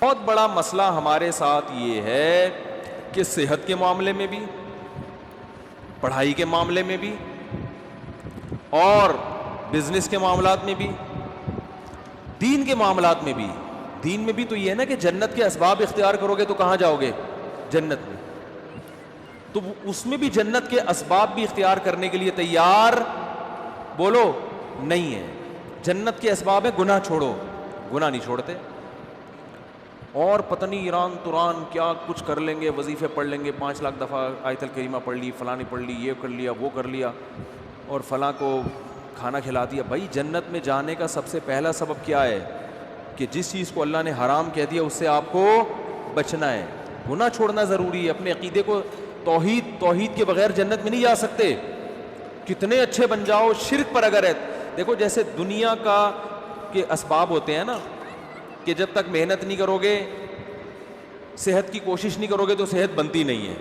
بہت بڑا مسئلہ ہمارے ساتھ یہ ہے کہ صحت کے معاملے میں بھی، پڑھائی کے معاملے میں بھی، اور بزنس کے معاملات میں بھی، دین کے معاملات میں بھی. دین میں بھی تو یہ ہے نا کہ جنت کے اسباب اختیار کرو گے تو کہاں جاؤ گے؟ جنت میں. تو اس میں بھی جنت کے اسباب بھی اختیار کرنے کے لیے تیار بولو نہیں ہے. جنت کے اسباب ہے گناہ چھوڑو، گناہ نہیں چھوڑتے. اور پتہ نہیں ایران توران کیا کچھ کر لیں گے، وظیفے پڑھ لیں گے، 5 لاکھ دفعہ آیت الکریمہ پڑھ لی، فلاں نے پڑھ لی، یہ کر لیا، وہ کر لیا، اور فلاں کو کھانا کھلا دیا. بھائی جنت میں جانے کا سب سے پہلا سبب کیا ہے؟ کہ جس چیز کو اللہ نے حرام کہہ دیا اس سے آپ کو بچنا ہے. گناہ چھوڑنا ضروری ہے. اپنے عقیدے کو توحید کے بغیر جنت میں نہیں جا سکتے. کتنے اچھے بن جاؤ، شرک پر اگر ہے. دیکھو جیسے دنیا کا کے اسباب ہوتے ہیں نا، کہ جب تک محنت نہیں کرو گے، صحت کی کوشش نہیں کرو گے تو صحت بنتی نہیں ہے.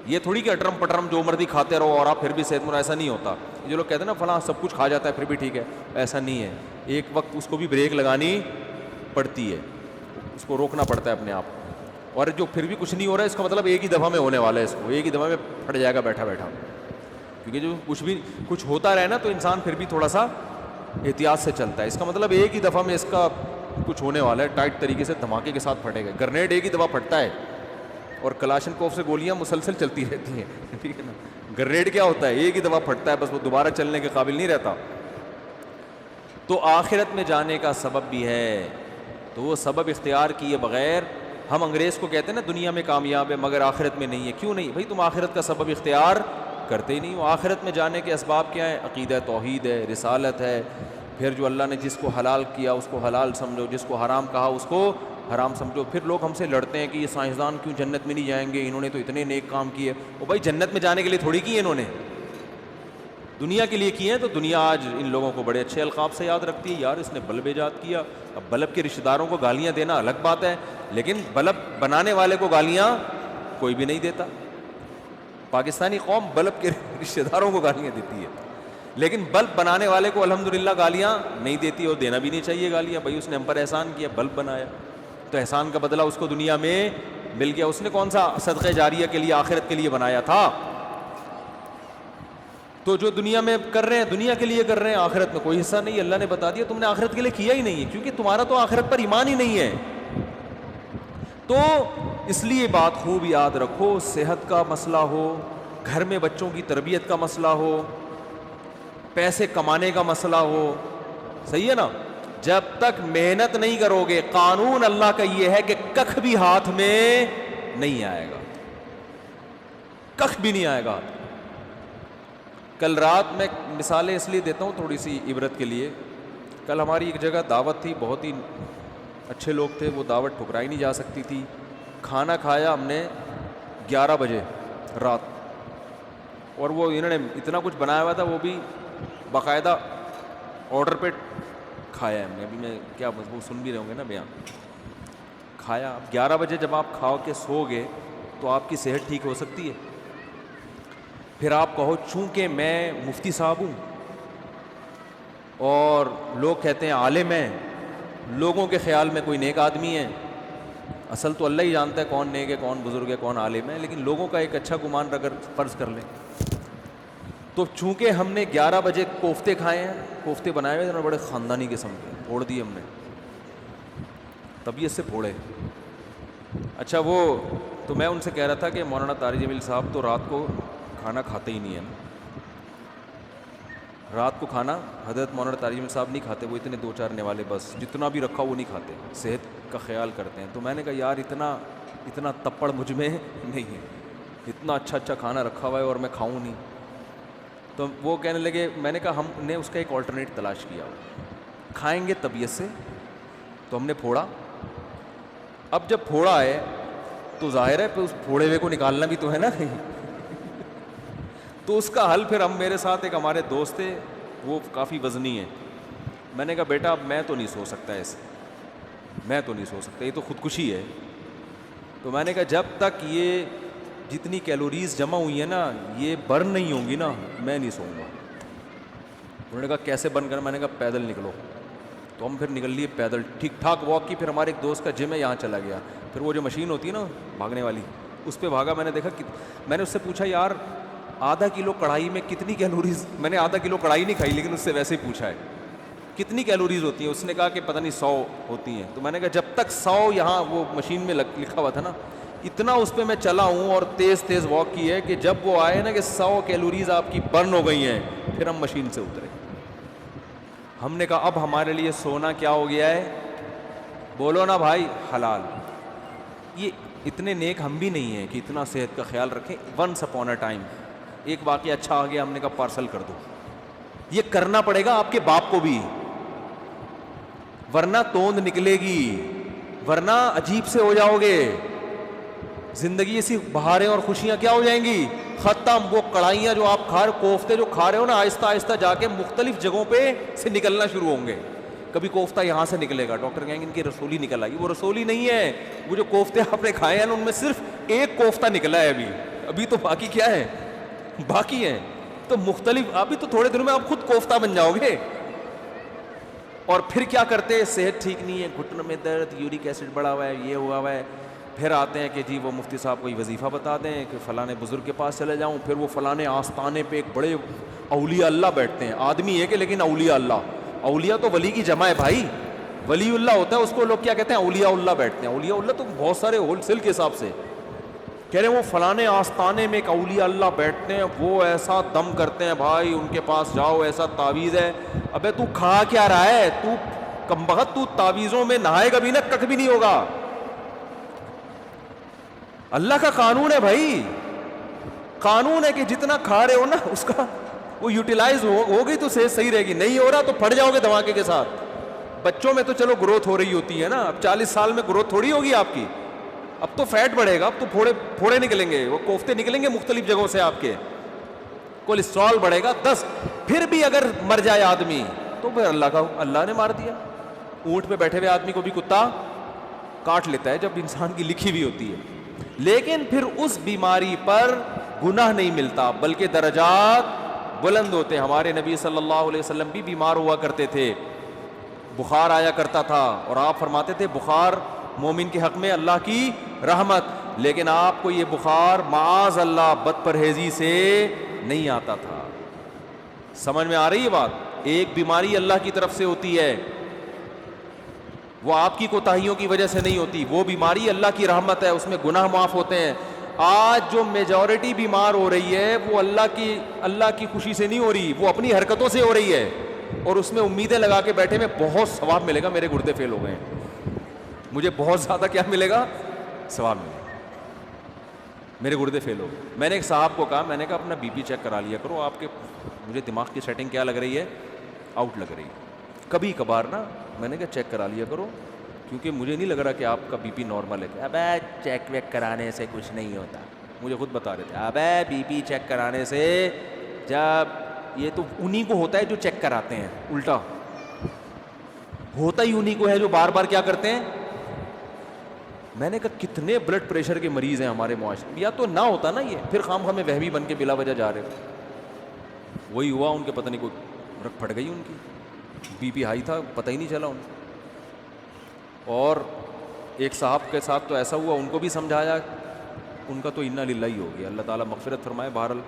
یہ تھوڑی کہ اٹرم پٹرم جو مرضی کھاتے رہو اور آپ پھر بھی صحت مند، ایسا نہیں ہوتا. جو لوگ کہتے ہیں نا فلاں سب کچھ کھا جاتا ہے پھر بھی ٹھیک ہے، ایسا نہیں ہے. ایک وقت اس کو بھی بریک لگانی پڑتی ہے، اس کو روکنا پڑتا ہے اپنے آپ کو. اور جو پھر بھی کچھ نہیں ہو رہا ہے اس کا مطلب ایک ہی دفعہ میں ہونے والا ہے، اس کو ایک ہی دفعہ میں پھٹ جائے گا بیٹھا بیٹھا. کیونکہ جو کچھ ہوتا رہے نا تو انسان پھر بھی تھوڑا سا احتیاط سے چلتا ہے. اس کا مطلب ایک ہی دفعہ میں اس کا کچھ ہونے والا ہے، ٹائٹ طریقے سے دھماکے کے ساتھ پھٹے گا. گرنیڈ ایک ہی دفعہ پھٹتا ہے اور کلاشن کوف سے گولیاں مسلسل چلتی رہتی ہیں، ٹھیک ہے نا. گرنیڈ کیا ہوتا ہے؟ ایک ہی دفعہ پھٹتا ہے بس، وہ دوبارہ چلنے کے قابل نہیں رہتا. تو آخرت میں جانے کا سبب بھی ہے، تو وہ سبب اختیار کیے بغیر ہم انگریز کو کہتے ہیں نا دنیا میں کامیاب ہے مگر آخرت میں نہیں ہے. کیوں نہیں بھائی؟ تم آخرت کا سبب اختیار کرتے ہی نہیں ہو. آخرت میں جانے کے اسباب کیا ہیں؟ عقیدہ توحید ہے، رسالت ہے. پھر جو اللہ نے جس کو حلال کیا اس کو حلال سمجھو، جس کو حرام کہا اس کو حرام سمجھو. پھر لوگ ہم سے لڑتے ہیں کہ یہ سائنسدان کیوں جنت میں نہیں جائیں گے، انہوں نے تو اتنے نیک کام کیے. وہ بھائی جنت میں جانے کے لیے تھوڑی کیے انہوں نے، دنیا کے لیے کیے ہیں. تو دنیا آج ان لوگوں کو بڑے اچھے القاب سے یاد رکھتی ہے، یار اس نے بلب ایجاد کیا. اب بلب کے رشتہ داروں کو گالیاں دینا الگ بات ہے، لیکن بلب بنانے والے کو گالیاں کوئی بھی نہیں دیتا. پاکستانی قوم بلب کے رشتہ داروں کو گالیاں دیتی ہے، لیکن بلب بنانے والے کو الحمدللہ گالیاں نہیں دیتی، اور دینا بھی نہیں چاہیے گالیاں. بھائی اس نے ہم پر احسان کیا، بلب بنایا، تو احسان کا بدلہ اس کو دنیا میں مل گیا. اس نے کون سا صدقہ جاریہ کے لیے آخرت کے لیے بنایا تھا؟ تو جو دنیا میں کر رہے ہیں دنیا کے لیے کر رہے ہیں، آخرت میں کوئی حصہ نہیں. اللہ نے بتا دیا تم نے آخرت کے لیے کیا ہی نہیں ہے، کیونکہ تمہارا تو آخرت پر ایمان ہی نہیں ہے. تو اس لیے بات خوب یاد رکھو، صحت کا مسئلہ ہو، گھر میں بچوں کی تربیت کا مسئلہ ہو، پیسے کمانے کا مسئلہ ہو، صحیح ہے نا، جب تک محنت نہیں کرو گے، قانون اللہ کا یہ ہے کہ ککھ بھی ہاتھ میں نہیں آئے گا، ککھ بھی نہیں آئے گا. کل رات میں مثالیں اس لیے دیتا ہوں تھوڑی سی عبرت کے لیے. کل ہماری ایک جگہ دعوت تھی، بہت ہی اچھے لوگ تھے، وہ دعوت ٹھکرائی نہیں جا سکتی تھی. کھانا کھایا ہم نے 11 بجے رات، اور وہ انہوں نے اتنا کچھ بنایا ہوا تھا، وہ بھی باقاعدہ آرڈر پہ کھایا ہے ہم نے. ابھی میں کیا وہ سن بھی رہے ہوں گے نا بیان. کھایا. اب 11 بجے جب آپ کھاؤ کے سو گے تو آپ کی صحت ٹھیک ہو سکتی ہے؟ پھر آپ کہو چونکہ میں مفتی صاحب ہوں اور لوگ کہتے ہیں عالم ہیں، لوگوں کے خیال میں کوئی نیک آدمی ہے. اصل تو اللہ ہی جانتا ہے کون نیک ہے، کون بزرگ ہے، کون عالم ہے، لیکن لوگوں کا ایک اچھا گمان اگر فرض کر لیں تو چونکہ ہم نے 11 بجے کوفتے کھائے ہیں، کوفتے بنائے ہوئے بڑے خاندانی قسم کے، پھوڑ دیے ہم نے، طبیعت سے پھوڑے. اچھا وہ تو میں ان سے کہہ رہا تھا کہ مولانا طارق جمیل صاحب تو رات کو کھانا کھاتے ہی نہیں ہیں، رات کو کھانا حضرت مولانا طارق جمیل صاحب نہیں کھاتے، وہ اتنے 2-4 نوالے بس، جتنا بھی رکھا وہ نہیں کھاتے، صحت کا خیال کرتے ہیں. تو میں نے کہا یار اتنا تپڑ مجھ میں نہیں ہے، اتنا اچھا کھانا رکھا ہوا ہے اور میں کھاؤں نہیں. تو وہ کہنے لگے، میں نے کہا ہم نے اس کا ایک آلٹرنیٹ تلاش کیا، کھائیں گے طبیعت سے. تو ہم نے پھوڑا. اب جب پھوڑا ہے تو ظاہر ہے پھر اس پھوڑے ہوئے کو نکالنا بھی تو ہے نا. تو اس کا حل پھر ہم، میرے ساتھ ایک ہمارے دوست تھے، وہ کافی وزنی ہیں. میں نے کہا بیٹا اب میں تو نہیں سو سکتا ایسے، میں تو نہیں سو سکتا، یہ تو خودکشی ہے. تو میں نے کہا جب تک یہ جتنی کیلوریز جمع ہوئی ہیں نا یہ برن نہیں ہوں گی نا میں نہیں سوؤں گا. انہوں نے کہا کیسے برن کرنا؟ میں نے کہا پیدل نکلو. تو ہم پھر نکل لیے پیدل, ٹھیک ٹھاک واک کی. پھر ہمارے ایک دوست کا جم ہے یہاں چلا گیا, پھر وہ جو مشین ہوتی ہے نا بھاگنے والی, اس پہ بھاگا. میں نے دیکھا, میں نے اس سے پوچھا یار آدھا کلو کڑھائی میں کتنی کیلوریز, میں نے آدھا کلو کڑھائی نہیں کھائی لیکن اس سے ویسے ہی پوچھا ہے کتنی کیلوریز ہوتی ہیں. اس نے کہا کہ پتہ نہیں 100 ہوتی ہیں. تو میں نے کہا جب تک 100 یہاں وہ مشین میں لکھا ہوا تھا نا, اتنا اس پہ میں چلا ہوں اور تیز تیز واک کی ہے کہ جب وہ آئے نا کہ 100 کیلوریز آپ کی برن ہو گئی ہیں, پھر ہم مشین سے اترے. ہم نے کہا اب ہمارے لیے سونا کیا ہو گیا ہے, بولو نا بھائی, حلال. یہ اتنے نیک ہم بھی نہیں ہیں کہ اتنا صحت کا خیال رکھیں. ونس اپون اے ٹائم ایک واقعہ اچھا آ گیا, ہم نے کہا پارسل کر دو. یہ کرنا پڑے گا آپ کے باپ کو بھی, ورنہ توند نکلے گی, ورنہ عجیب سے ہو جاؤ گے. زندگی ایسی بہاریں اور خوشیاں کیا ہو جائیں گی, ختم. وہ کڑھائیاں جو آپ کھا رہے, کوفتے جو کھا رہے ہو نا, آہستہ آہستہ جا کے مختلف جگہوں پہ سے نکلنا شروع ہوں گے. کبھی کوفتہ یہاں سے نکلے گا, ڈاکٹر کہیں گے ان کی رسولی نکل آئی. وہ رسولی نہیں ہے, وہ جو کوفتے آپ نے کھائے ہیں نا ان میں صرف ایک کوفتہ نکلا ہے ابھی تو باقی کیا ہے, باقی ہیں. تو مختلف, ابھی تو تھوڑے دنوں میں آپ خود کوفتہ بن جاؤ گے. اور پھر کیا کرتے, صحت ٹھیک نہیں ہے, گھٹن میں درد, یورک ایسڈ بڑھا ہوا ہے, یہ ہوا ہوا ہے. پھر آتے ہیں کہ جی وہ مفتی صاحب کوئی وظیفہ بتا دیں کہ فلاں بزرگ کے پاس چلے جاؤں. پھر وہ فلاں آستانے پہ ایک بڑے اولیاء اللہ بیٹھتے ہیں, آدمی ہے کہ لیکن اولیاء اللہ, اولیاء تو ولی کی جمع ہے بھائی, ولی اللہ ہوتا ہے اس کو لوگ کیا کہتے ہیں, اولیاء اللہ بیٹھتے ہیں. اولیاء اللہ تو بہت سارے ہول سیل کے حساب سے کہہ رہے ہیں. وہ فلاں آستانے میں ایک اولیاء اللہ بیٹھتے ہیں, وہ ایسا دم کرتے ہیں بھائی, ان کے پاس جاؤ, ایسا تعویذ ہے. ابے تو کھا کیا رہا ہے, تو کمبخت, تو تعویذوں میں نہائے گا بھی نا, کک بھی نہیں ہوگا. اللہ کا قانون ہے بھائی, قانون ہے کہ جتنا کھا رہے ہو نا اس کا وہ یوٹیلائز ہو گئی تو صحت صحیح رہے گی. نہیں ہو رہا تو پھٹ جاؤ گے دھماکے کے ساتھ. بچوں میں تو چلو گروتھ ہو رہی ہوتی ہے نا, اب 40 سال میں گروتھ تھوڑی ہوگی آپ کی, اب تو فیٹ بڑھے گا, اب تو پھوڑے نکلیں گے, وہ کوفتے نکلیں گے مختلف جگہوں سے, آپ کے کولیسٹرول بڑھے گا 10. پھر بھی اگر مر جائے آدمی تو پھر اللہ نے مار دیا. اونٹ پہ بیٹھے ہوئے آدمی کو بھی کتا کاٹ لیتا ہے جب انسان کی لکھی ہوئی ہوتی ہے. لیکن پھر اس بیماری پر گناہ نہیں ملتا بلکہ درجات بلند ہوتے ہیں. ہمارے نبی صلی اللہ علیہ وسلم بھی بیمار ہوا کرتے تھے, بخار آیا کرتا تھا, اور آپ فرماتے تھے بخار مومن کے حق میں اللہ کی رحمت. لیکن آپ کو یہ بخار معاذ اللہ بد پرہیزی سے نہیں آتا تھا. سمجھ میں آ رہی ہے بات؟ ایک بیماری اللہ کی طرف سے ہوتی ہے, وہ آپ کی کوتاہیوں کی وجہ سے نہیں ہوتی. وہ بیماری اللہ کی رحمت ہے, اس میں گناہ معاف ہوتے ہیں. آج جو میجورٹی بیمار ہو رہی ہے وہ اللہ کی خوشی سے نہیں ہو رہی, وہ اپنی حرکتوں سے ہو رہی ہے, اور اس میں امیدیں لگا کے بیٹھے میں بہت ثواب ملے گا, میرے گردے فیل ہو گئے ہیں, مجھے بہت زیادہ کیا ملے گا, ثواب ملے گا, میرے گردے فیل ہو گئے. میں نے ایک صاحب کو کہا, میں نے کہا اپنا بی پی چیک کرا لیا کرو, آپ کے مجھے دماغ کی سیٹنگ کیا لگ رہی ہے, آؤٹ لگ رہی ہے. کبھی کبھار نا میں نے کہا چیک کرا لیا کرو, کیونکہ مجھے نہیں لگ رہا کہ آپ کا بی پی نارمل ہے. ابے چیک ویک کرانے سے کچھ نہیں ہوتا, مجھے خود بتا رہے تھے. ابے بی پی چیک کرانے سے, جب یہ تو انہی کو ہوتا ہے جو چیک کراتے ہیں, الٹا ہوتا ہی انہی کو ہے جو بار بار کیا کرتے ہیں. میں نے کہا کتنے بلڈ پریشر کے مریض ہیں ہمارے معاشرے میں, یا تو نہ ہوتا نا یہ, پھر خام ہمیں وہمی بن کے بلا وجہ جا رہے. وہی ہوا, ان کے پتہ نہیں کوئی رکھ پھٹ گئی, ان کی بی پی ہائی تھا, پتہ ہی نہیں چلا ان کو. اور ایک صاحب کے ساتھ تو ایسا ہوا, ان کو بھی سمجھایا, ان کا تو انا للہ ہی ہو گیا, اللہ تعالیٰ مغفرت فرمائے. بہرحال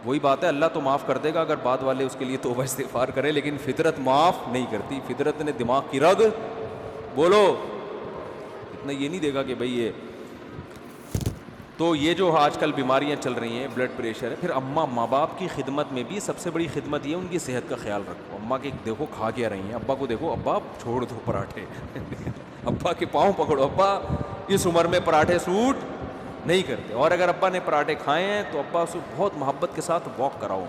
وہی بات ہے, اللہ تو معاف کر دے گا اگر بعد والے اس کے لیے توبہ استغفار کرے, لیکن فطرت معاف نہیں کرتی. فطرت نے دماغ کی رگ, بولو, اتنا یہ نہیں دے گا کہ بھئی یہ. تو یہ جو آج کل بیماریاں چل رہی ہیں, بلڈ پریشر ہے. پھر ماں باپ کی خدمت میں بھی سب سے بڑی خدمت یہ ان کی صحت کا خیال رکھو. اماں کے دیکھو کھا کیا رہی ہیں, ابا کو دیکھو, ابا چھوڑ دو پراٹھے ابا کے پاؤں پکڑو, ابا اس عمر میں پراٹھے سوٹ نہیں کرتے. اور اگر ابا نے پراٹھے کھائے ہیں تو ابا سے بہت محبت کے ساتھ واک کراؤ,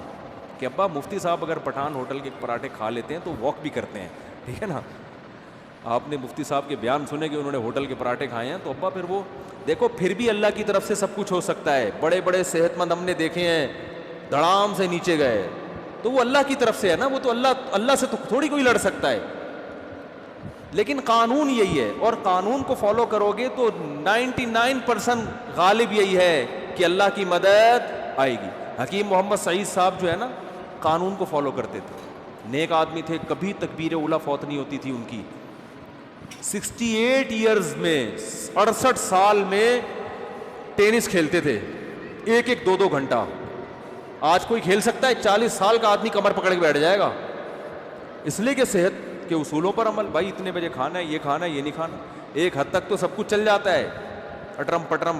کہ ابا مفتی صاحب اگر پٹھان ہوٹل کے پراٹھے کھا لیتے ہیں تو واک بھی کرتے ہیں, ٹھیک ہے نا. آپ نے مفتی صاحب کے بیان سنے کہ انہوں نے ہوٹل کے پراٹھے کھائے ہیں, تو ابا پھر وہ دیکھو, پھر بھی اللہ کی طرف سے سب کچھ ہو سکتا ہے. بڑے بڑے صحت مند ہم نے دیکھے ہیں, دھڑام سے نیچے گئے, تو وہ اللہ کی طرف سے ہے نا, وہ تو اللہ سے تو تھوڑی کوئی لڑ سکتا ہے. لیکن قانون یہی ہے, اور قانون کو فالو کرو گے تو 99% غالب یہی ہے کہ اللہ کی مدد آئے گی. حکیم محمد سعید صاحب جو ہے نا, قانون کو فالو کرتے تھے, نیک آدمی تھے, کبھی تکبیر اولیٰ فوت نہیں ہوتی تھی ان کی. 68 ایئرز میں 68 سال میں ٹینس کھیلتے تھے, ایک ایک 2 گھنٹہ. آج کوئی کھیل سکتا ہے؟ 40 سال کا آدمی کمر پکڑ کے بیٹھ جائے گا. اس لیے کہ صحت کے اصولوں پر عمل. بھائی اتنے بجے کھانا ہے, یہ نہیں کھانا. ایک حد تک تو سب کچھ چل جاتا ہے, اٹرم پٹرم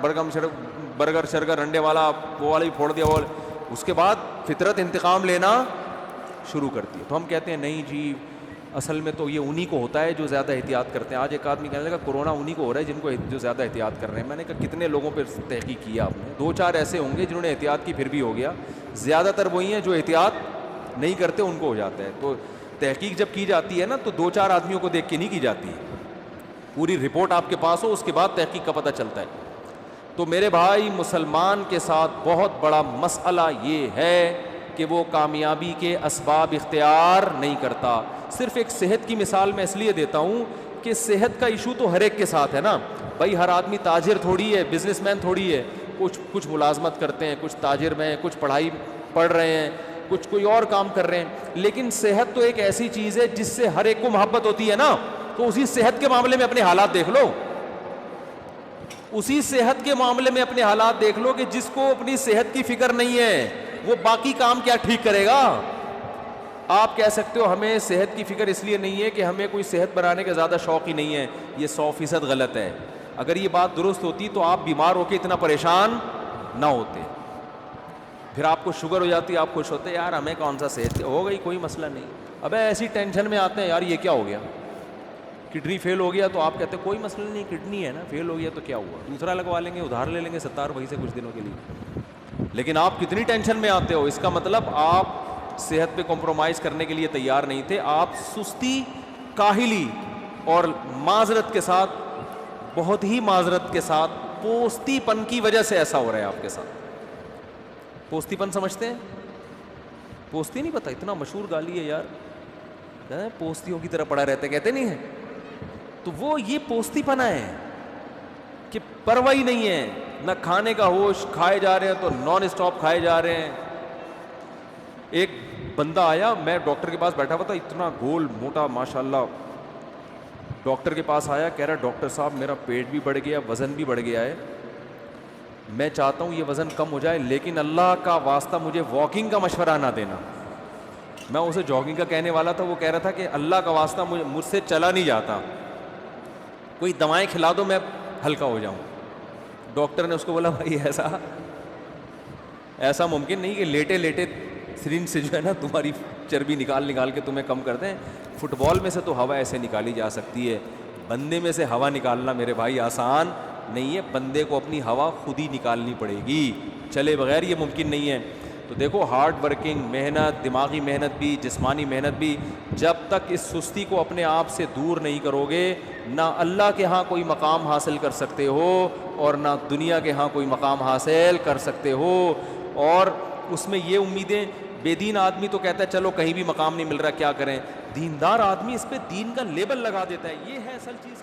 برگر شرگر انڈے والا وہ والا بھی پھوڑ دیا. اور اس کے بعد فطرت انتقام لینا شروع کرتی ہے. تو ہم کہتے ہیں نہیں جی, اصل میں تو یہ انہی کو ہوتا ہے جو زیادہ احتیاط کرتے ہیں. آج ایک آدمی کہنے لگا کورونا انہی کو ہو رہا ہے جن کو جو زیادہ احتیاط کر رہے ہیں. میں نے کہا کتنے لوگوں پہ تحقیق کیا آپ نے؟ 2-4 ایسے ہوں گے جنہوں نے احتیاط کی پھر بھی ہو گیا. زیادہ تر وہی ہیں جو احتیاط نہیں کرتے, ان کو ہو جاتا ہے. تو تحقیق جب کی جاتی ہے نا تو 2-4 آدمیوں کو دیکھ کے نہیں کی جاتی, پوری رپورٹ آپ کے پاس ہو اس کے بعد تحقیق کا پتہ چلتا ہے. تو میرے بھائی, مسلمان کے ساتھ بہت بڑا مسئلہ یہ ہے کہ وہ کامیابی کے اسباب اختیار نہیں کرتا. صرف ایک صحت کی مثال میں اس لیے دیتا ہوں کہ صحت کا ایشو تو ہر ایک کے ساتھ ہے نا بھائی. ہر آدمی تاجر تھوڑی ہے, بزنس مین تھوڑی ہے. کچھ ملازمت کرتے ہیں, کچھ تاجر میں, کچھ پڑھائی پڑھ رہے ہیں, کچھ کوئی اور کام کر رہے ہیں. لیکن صحت تو ایک ایسی چیز ہے جس سے ہر ایک کو محبت ہوتی ہے نا. تو اسی صحت کے معاملے میں اپنے حالات دیکھ لو, اسی صحت کے معاملے میں اپنے حالات دیکھ لو کہ جس کو اپنی صحت کی فکر نہیں ہے وہ باقی کام کیا ٹھیک کرے گا. آپ کہہ سکتے ہو ہمیں صحت کی فکر اس لیے نہیں ہے کہ ہمیں کوئی صحت بنانے کا زیادہ شوق ہی نہیں ہے. یہ 100% غلط ہے. اگر یہ بات درست ہوتی تو آپ بیمار ہو کے اتنا پریشان نہ ہوتے. پھر آپ کو شوگر ہو جاتی, آپ خوش ہوتے یار ہمیں کون سا صحت ہو گئی, کوئی مسئلہ نہیں. ابے ایسی ٹینشن میں آتے ہیں یار یہ کیا ہو گیا, کڈنی فیل ہو گیا, تو آپ کہتے ہیں کوئی مسئلہ نہیں, کڈنی ہے نا, فیل ہو گیا تو کیا ہوا, دوسرا لگوا لیں گے, ادھار لے لیں گے 70 وہیں سے کچھ دنوں کے لیے. لیکن آپ کتنی ٹینشن میں آتے ہو, اس کا مطلب آپ صحت پہ کمپرومائز کرنے کے لیے تیار نہیں تھے. آپ سستی, کاہلی اور معذرت کے ساتھ, بہت ہی معذرت کے ساتھ, پوستی پن کی وجہ سے ایسا ہو رہا ہے آپ کے ساتھ. پوستی پن سمجھتے ہیں؟ پوستی نہیں پتہ, اتنا مشہور گالی ہے یار, پوستیوں کی طرح پڑا رہتے, کہتے نہیں ہیں. تو وہ یہ پوستی پنا ہے کہ پرواہ ہی نہیں ہے, نہ کھانے کا ہوش, کھائے جا رہے ہیں تو نان اسٹاپ کھائے جا رہے ہیں. ایک بندہ آیا, میں ڈاکٹر کے پاس بیٹھا ہوا تھا, اتنا گول موٹا ماشاءاللہ, ڈاکٹر کے پاس آیا, کہہ رہا ڈاکٹر صاحب میرا پیٹ بھی بڑھ گیا, وزن بھی بڑھ گیا ہے, میں چاہتا ہوں یہ وزن کم ہو جائے, لیکن اللہ کا واسطہ مجھے واکنگ کا مشورہ نہ دینا. میں اسے جاگنگ کا کہنے والا تھا, وہ کہہ رہا تھا کہ اللہ کا واسطہ مجھ سے چلا نہیں جاتا, کوئی دوائیں کھلا دو میں ہلکا ہو جاؤں. ڈاکٹر نے اس کو بولا بھائی ایسا ممکن نہیں کہ لیٹے لیٹے سرنج سے جو ہے نا تمہاری چربی نکال کے تمہیں کم کر دیں. فٹ بال میں سے تو ہوا ایسے نکالی جا سکتی ہے, بندے میں سے ہوا نکالنا میرے بھائی آسان نہیں ہے. بندے کو اپنی ہوا خود ہی نکالنی پڑے گی, چلے بغیر یہ ممکن نہیں ہے. تو دیکھو ہارڈ ورکنگ, محنت, دماغی محنت بھی, جسمانی محنت بھی, جب تک اس سستی کو اپنے آپ سے دور نہیں کرو گے, نہ اللہ کے ہاں کوئی مقام حاصل کر سکتے ہو اور نہ دنیا کے ہاں کوئی مقام حاصل کر سکتے ہو. اور اس میں یہ امیدیں, بے دین آدمی تو کہتا ہے چلو کہیں بھی مقام نہیں مل رہا کیا کریں, دیندار آدمی اس پہ دین کا لیبل لگا دیتا ہے. یہ ہے اصل چیز.